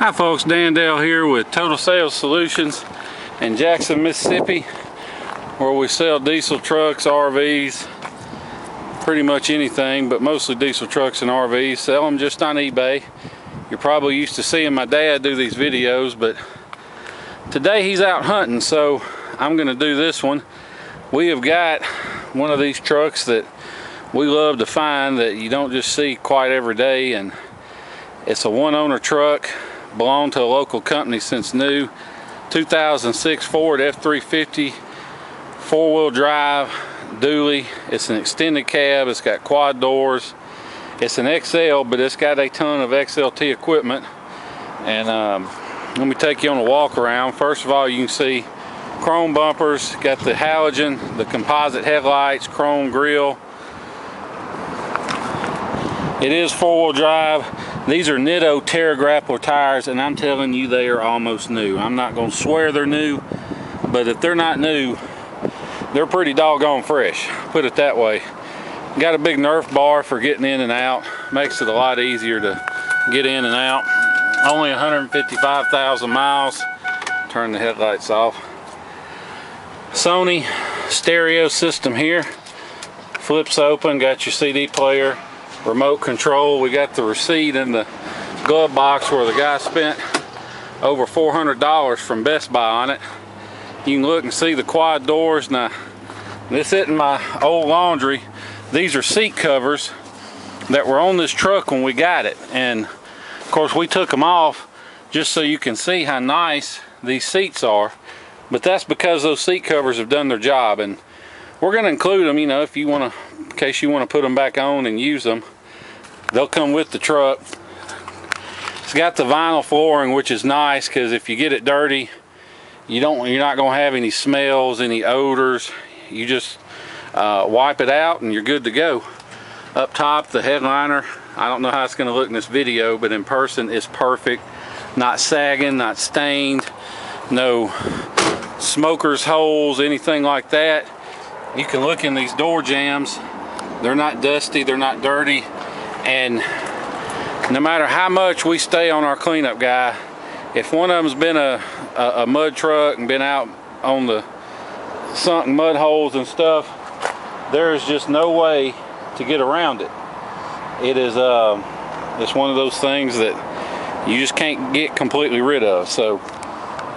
Hi folks, Dan Dale here with Total Sales Solutions in Jackson, Mississippi, where we sell diesel trucks, RVs, pretty much anything, but mostly diesel trucks and RVs. Sell them just on eBay. You're probably used to seeing my dad do these videos, but today he's out hunting, so I'm going to do this one. We have got one of these trucks that we love to find that you don't just see quite every day, and it's a one-owner truck. Belonged to a local company since new. 2006 Ford F350, four-wheel drive dually. It's an extended cab. It's got quad doors. It's an XL, but it's got a ton of XLT equipment. And let me take you on a walk around. First of all, you can see chrome bumpers. Got the halogen, the composite headlights, chrome grille. It is four-wheel drive. These are Nitto Terra Grappler tires, and I'm telling you, they are almost new. I'm not going to swear they're new, but if they're not new, they're pretty doggone fresh, put it that way. Got a big Nerf bar for getting in and out. Makes it a lot easier to get in and out. Only 155,000 miles. Turn the headlights off. Sony stereo system here. Flips open, got your CD player. Remote control. We got the receipt in the glove box where the guy spent over $400 from Best Buy on it. You can look and see the quad doors. Now, this isn't my old laundry. These are seat covers that were on this truck when we got it, and of course we took them off just so you can see how nice these seats are. But that's because those seat covers have done their job, and we're going to include them, you know, if you want to, in case you want to put them back on and use them. They'll come with the truck. It's got the vinyl flooring, which is nice because if you get it dirty, you're not going to have any smells, any odors. You just wipe it out and you're good to go. Up top, the headliner. I don't know how it's going to look in this video, but in person it's perfect. Not sagging, not stained, no smoker's holes, anything like that. You can look in these door jambs. They're not dusty, they're not dirty. And no matter how much we stay on our cleanup guy, if one of them's been a mud truck and been out on the sunken mud holes and stuff, there is just no way to get around it. It is it's one of those things that you just can't get completely rid of. So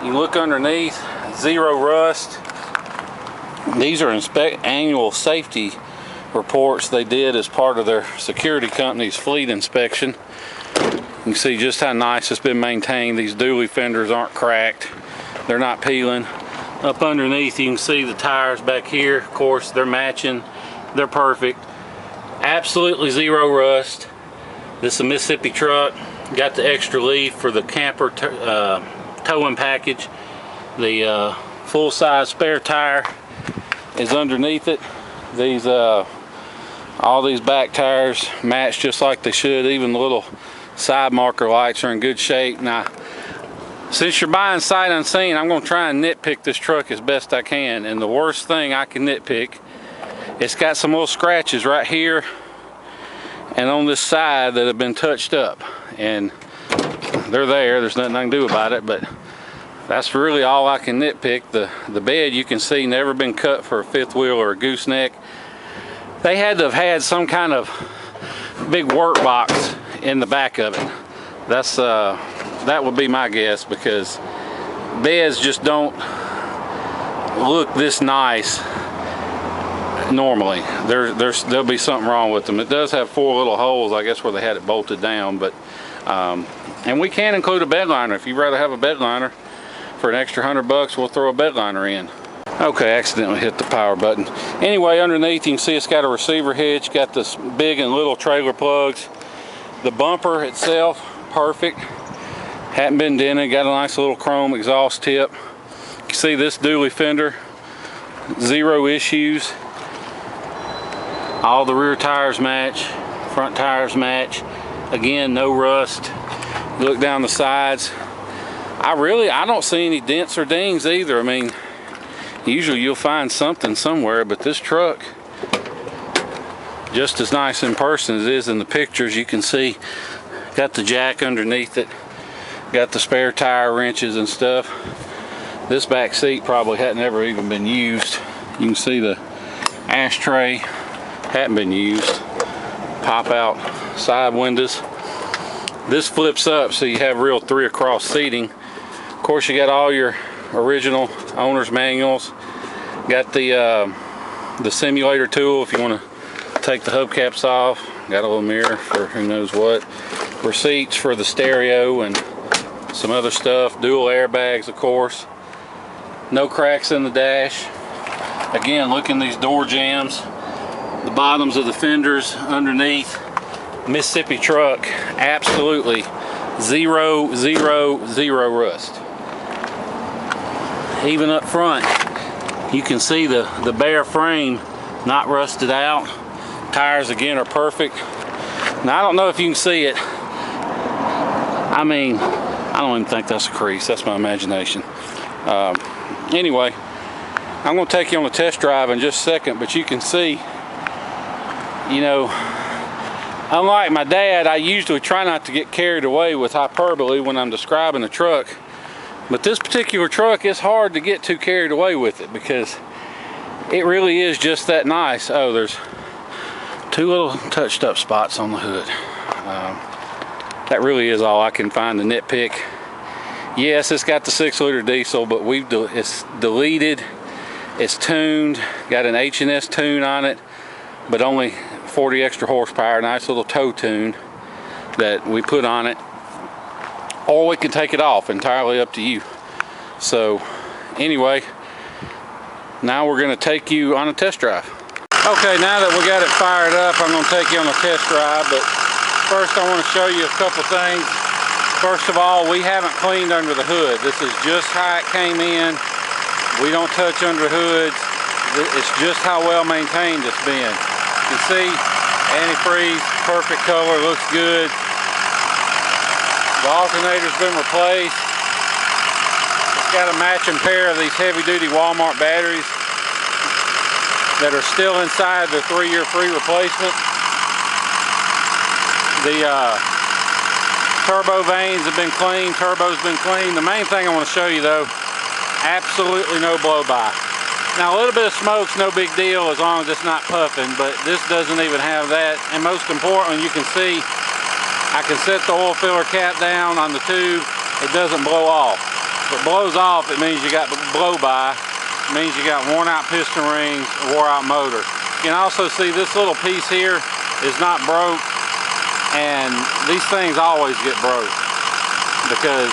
you look underneath, zero rust. These are annual safety reports they did as part of their security company's fleet inspection. You can see just how nice it's been maintained. These dually fenders aren't cracked. They're not peeling. Up underneath you can see the tires back here. Of course, they're matching. They're perfect. Absolutely zero rust. This is a Mississippi truck. Got the extra leaf for the camper towing package. The full-size spare tire is underneath it. These all these back tires match just like they should. Even the little side marker lights are in good shape. Now, since you're buying sight unseen, I'm going to try and nitpick this truck as best I can. And the worst thing I can nitpick, it's got some little scratches right here and on this side that have been touched up, and they're there. There's nothing I can do about it, but that's really all I can nitpick. The bed, you can see, never been cut for a fifth wheel or a gooseneck. They had to have had some kind of big work box in the back of it. That's that would be my guess, because beds just don't look this nice normally. There'll be something wrong with them. It does have four little holes, I guess, where they had it bolted down, but and we can include a bed liner. If you'd rather have a bed liner, for an extra $100, we'll throw a bed liner in. Okay, accidentally hit the power button. Anyway, underneath you can see it's got a receiver hitch, got this big and little trailer plugs. The bumper itself, perfect. Hadn't been dented, got a nice little chrome exhaust tip. You can see this dually fender, zero issues. All the rear tires match, front tires match. Again, no rust. Look down the sides. I don't see any dents or dings either. I mean, usually you'll find something somewhere, but this truck, just as nice in person as it is in the pictures. You can see got the jack underneath it. Got the spare tire wrenches and stuff. This back seat probably hadn't ever even been used. You can see the ashtray hadn't been used. Pop out side windows. This flips up so you have real 3 across seating. Of course, you got all your original owner's manuals. Got the simulator tool if you want to take the hubcaps off. Got a little mirror for who knows what. Receipts for the stereo and some other stuff. Dual airbags, of course. No cracks in the dash. Again, look in these door jambs. The bottoms of the fenders underneath. Mississippi truck, absolutely zero rust. Even up front, you can see the bare frame not rusted out. Tires again are perfect. Now I don't know if you can see it. I mean, I don't even think that's a crease. That's my imagination. Anyway, I'm going to take you on a test drive in just a second, but you can see, you know, unlike my dad, I usually try not to get carried away with hyperbole when I'm describing a truck. But this particular truck, it's hard to get too carried away with it because it really is just that nice. Oh, there's 2 little touched up spots on the hood. That really is all I can find to nitpick. Yes, it's got the 6-liter diesel, but it's deleted, it's tuned, got an H&S tune on it, but only 40 extra horsepower, nice little tow tune that we put on it. Or we can take it off, entirely up to you. So anyway, now we're going to take you on a test drive. Okay, now that we got it fired up, I'm going to take you on a test drive, but first I want to show you a couple things. First of all, we haven't cleaned under the hood. This is just how it came in. We don't touch under hoods. It's just how well maintained it's been. You can see, antifreeze, perfect color, looks good. The alternator's been replaced. It's got a matching pair of these heavy-duty Walmart batteries that are still inside the 3-year free replacement. The turbo vanes have been cleaned, turbo's been cleaned. The main thing I want to show you though, absolutely no blow-by. Now a little bit of smoke's no big deal as long as it's not puffing, but this doesn't even have that. And most importantly, you can see I can set the oil filler cap down on the tube. It doesn't blow off. If it blows off, it means you got blow-by. It means you got worn out piston rings, wore out motor. You can also see this little piece here is not broke. And these things always get broke because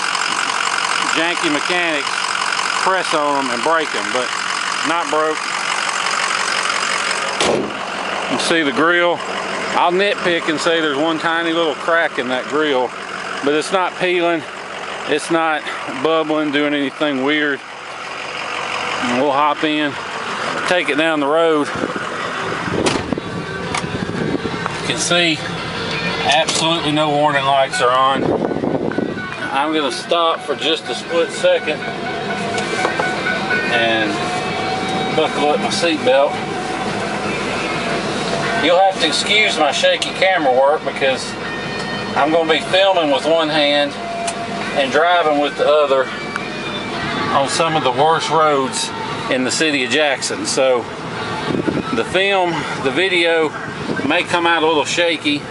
janky mechanics press on them and break them, but not broke. You can see the grill. I'll nitpick and say there's one tiny little crack in that grill, but it's not peeling, it's not bubbling, doing anything weird. And we'll hop in, take it down the road. You can see absolutely no warning lights are on. I'm going to stop for just a split second and buckle up my seatbelt. You'll have to excuse my shaky camera work because I'm going to be filming with one hand and driving with the other on some of the worst roads in the city of Jackson. So the video may come out a little shaky,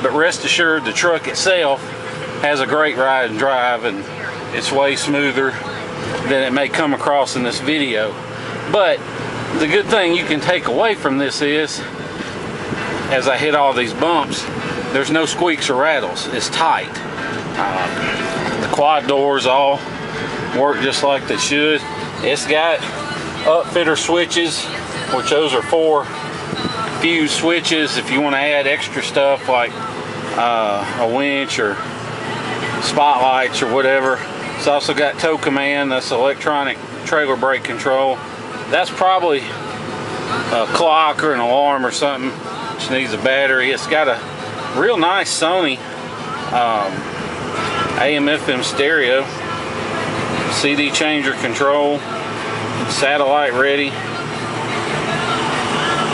but rest assured the truck itself has a great ride and drive, and it's way smoother than it may come across in this video. But the good thing you can take away from this is, as I hit all these bumps, there's no squeaks or rattles. It's tight. The quad doors all work just like they should. It's got upfitter switches, which those are 4 fuse switches if you want to add extra stuff like a winch or spotlights or whatever. It's also got tow command. That's electronic trailer brake control. That's probably a clock or an alarm or something, which needs a battery. It's got a real nice Sony AM/FM stereo, CD changer control, satellite ready.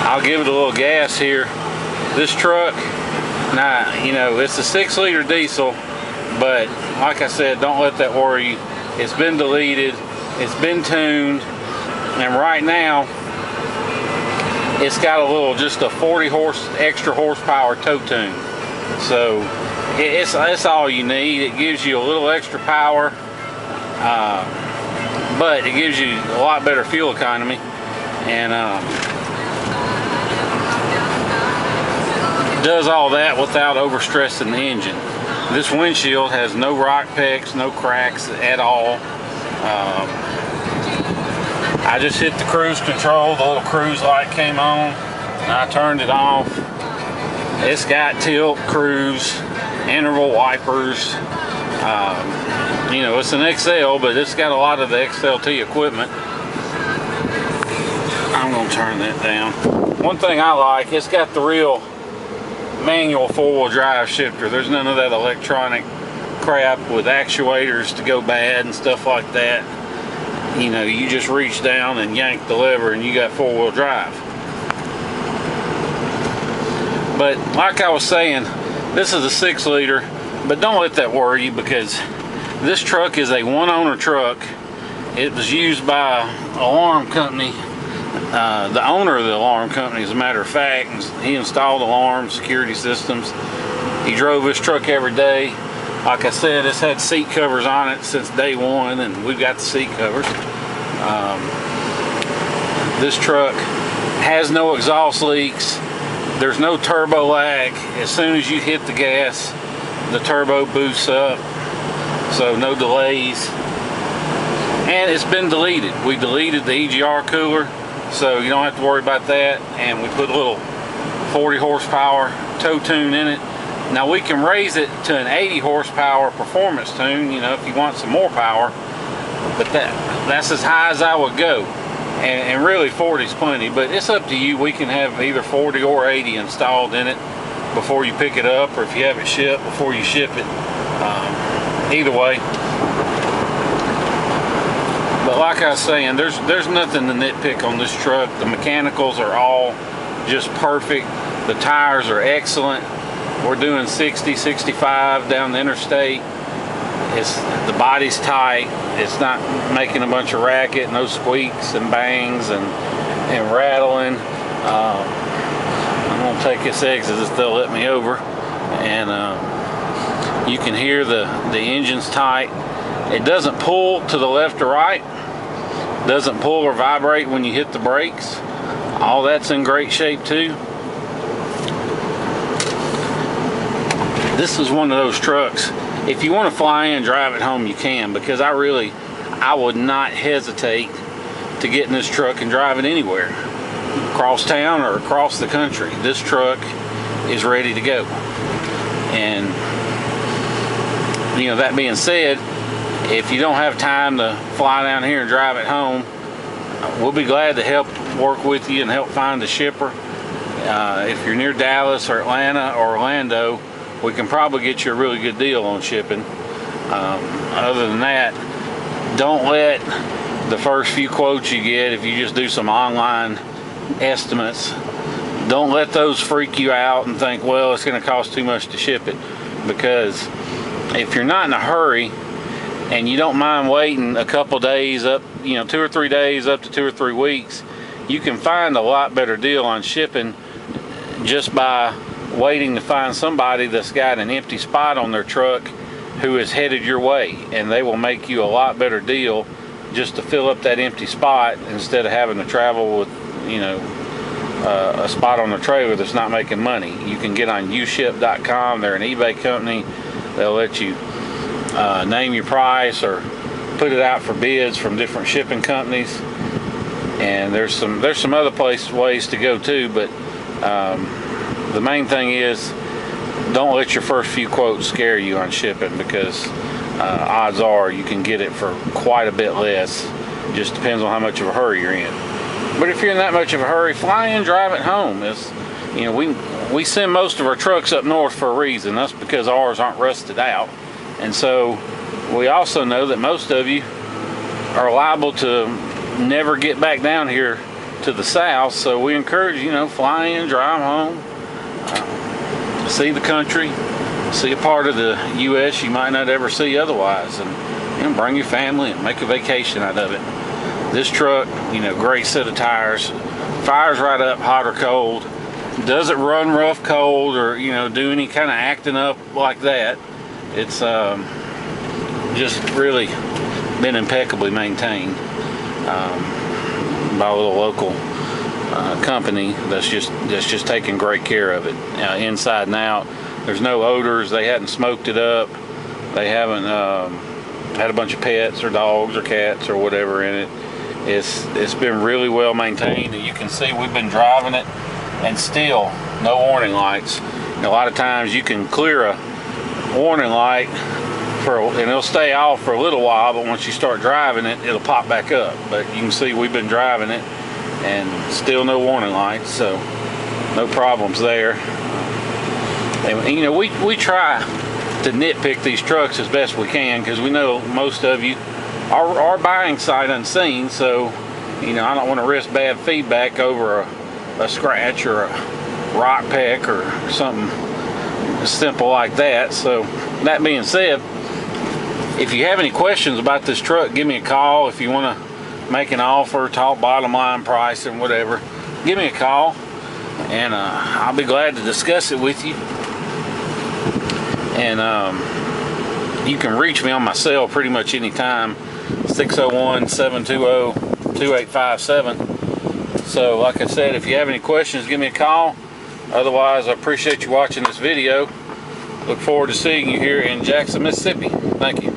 I'll give it a little gas here. This truck, now, you know, it's a 6-liter diesel, but like I said, don't let that worry you. It's been deleted, it's been tuned, and right now it's got a little, just a 40 extra horsepower tow tune. So it's all you need. It gives you a little extra power, but it gives you a lot better fuel economy, and does all that without overstressing the engine. This windshield has no rock pecks, no cracks at all. I just hit the cruise control, the little cruise light came on, and I turned it off. It's got tilt, cruise, interval wipers. You know, it's an XL, but it's got a lot of the XLT equipment. I'm gonna turn that down. One thing I like, it's got the real manual four-wheel drive shifter. There's none of that electronic crap with actuators to go bad and stuff like that. You know, you just reach down and yank the lever and you got four-wheel drive. But like I was saying, this is a 6-liter, but don't let that worry you, because this truck is a one-owner truck. It was used by an alarm company. The owner of the alarm company, as a matter of fact, he installed alarm security systems. He drove this truck every day. Like I said, it's had seat covers on it since day one, and we've got the seat covers. This truck has no exhaust leaks. There's no turbo lag. As soon as you hit the gas, the turbo boosts up, so no delays. And it's been deleted. We deleted the EGR cooler, so you don't have to worry about that. And we put a little 40 horsepower tow tune in it. Now we can raise it to an 80 horsepower performance tune, you know, if you want some more power, but that's as high as I would go. And really 40 is plenty, but it's up to you. We can have either 40 or 80 installed in it before you pick it up, or if you have it shipped before you ship it. Either way. But like I was saying, there's nothing to nitpick on this truck. The mechanicals are all just perfect. The tires are excellent. We're doing 60, 65 down the interstate. The body's tight. It's not making a bunch of racket, no squeaks and bangs and rattling. I'm gonna take this exit if they'll let me over, and you can hear the engine's tight. It doesn't pull to the left or right. Doesn't pull or vibrate when you hit the brakes. All that's in great shape too. This is one of those trucks, if you want to fly in and drive it home, you can, because I would not hesitate to get in this truck and drive it anywhere, across town or across the country. This truck is ready to go. And you know, that being said, if you don't have time to fly down here and drive it home, we'll be glad to help work with you and help find a shipper. If you're near Dallas or Atlanta or Orlando, we can probably get you a really good deal on shipping. Other than that, don't let the first few quotes you get, if you just do some online estimates, don't let those freak you out and think, well, it's going to cost too much to ship it. Because if you're not in a hurry and you don't mind waiting a couple days, up, you know, 2 or 3 days, up to 2 or 3 weeks, you can find a lot better deal on shipping just by waiting to find somebody that's got an empty spot on their truck who is headed your way, and they will make you a lot better deal just to fill up that empty spot instead of having to travel with, you know, a spot on the trailer that's not making money. You can get on uship.com. They're an eBay company. They'll let you name your price or put it out for bids from different shipping companies. And there's some other ways to go too, but the main thing is, don't let your first few quotes scare you on shipping, because odds are you can get it for quite a bit less. It just depends on how much of a hurry you're in. But if you're in that much of a hurry, fly in, drive it home. You know, we send most of our trucks up north for a reason. That's because ours aren't rusted out. And so we also know that most of you are liable to never get back down here to the south. So we encourage, you know, fly in, drive home, see the country, see a part of the U.S. you might not ever see otherwise, and bring your family and make a vacation out of it. This truck, great set of tires, fires right up hot or cold, doesn't run rough cold or do any kind of acting up like that. It's just really been impeccably maintained by a little local company that's just taking great care of it, inside and out. There's no odors. They hadn't smoked it up. They haven't had a bunch of pets or dogs or cats or whatever in it. It's been really well maintained, and you can see we've been driving it and still no warning lights. A lot of times you can clear a warning light and it'll stay off for a little while, but once you start driving it, it'll pop back up. But you can see we've been driving it and still no warning lights, so no problems there. And, we try to nitpick these trucks as best we can, because we know most of you are buying sight unseen, so I don't want to risk bad feedback over a scratch or a rock peck or something simple like that. So that being said, if you have any questions about this truck, give me a call. If you want to make an offer, talk bottom line price and whatever, give me a call, and I'll be glad to discuss it with you. And you can reach me on my cell pretty much anytime, 601-720-2857. So like I said, if you have any questions, give me a call. Otherwise, I appreciate you watching this video. Look forward to seeing you here in Jackson, Mississippi. Thank you.